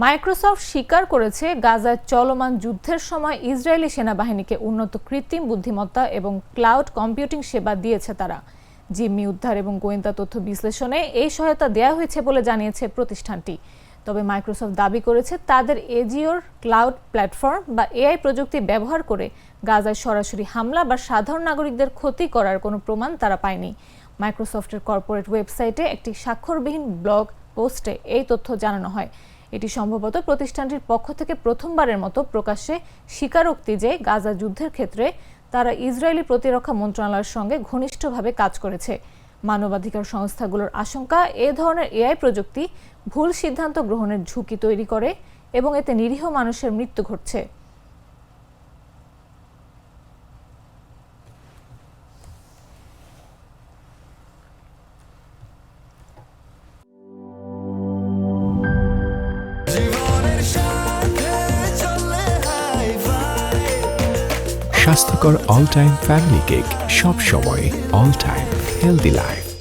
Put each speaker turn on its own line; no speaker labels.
Microsoft স্বীকার করেছে গাজায় চলমান যুদ্ধের সময় ইসরায়েলি সেনাবাহিনীকে উন্নত কৃত্রিম বুদ্ধিমত্তা এবং ক্লাউড কম্পিউটিং সেবা দিয়েছে তারা। জিম্মি উদ্ধার এবং গোয়েন্দা তথ্য বিশ্লেষণে এই সহায়তা দেওয়া হয়েছে বলে জানিয়েছে প্রতিষ্ঠানটি। তবে মাইক্রোসফট দাবি করেছে তাদের এজিওর ক্লাউড প্ল্যাটফর্ম বা এআই প্রযুক্তি ব্যবহার করে গাজায় সরাসরি হামলা বা সাধারণ নাগরিকদের ক্ষতি করার কোনো প্রমাণ তারা পায়নি। মাইক্রোসফটের কর্পোরেট ওয়েবসাইটে একটি স্বাক্ষরবিহীন ব্লগ পোস্টে এই তথ্য জানানো হয়। এটি সম্ভবত প্রতিষ্ঠানটির পক্ষ থেকে প্রথমবারের মতো প্রকাশ্যে স্বীকারোক্তি যে গাজা যুদ্ধের ক্ষেত্রে তারা ইসরায়েলি প্রতিরক্ষা মন্ত্রণালয়ের সঙ্গে ঘনিষ্ঠভাবে কাজ করেছে। মানবাধিকার সংস্থাগুলোর আশঙ্কা, এ ধরনের এআই প্রযুক্তি ভুল সিদ্ধান্ত গ্রহণের ঝুঁকি তৈরি করে এবং এতে নিরীহ মানুষের মৃত্যু ঘটছে।
স্বাস্থ্যকর অল টাইম ফ্যামিলি কেক, সব সময় অল টাইম হেলদি লাইফ।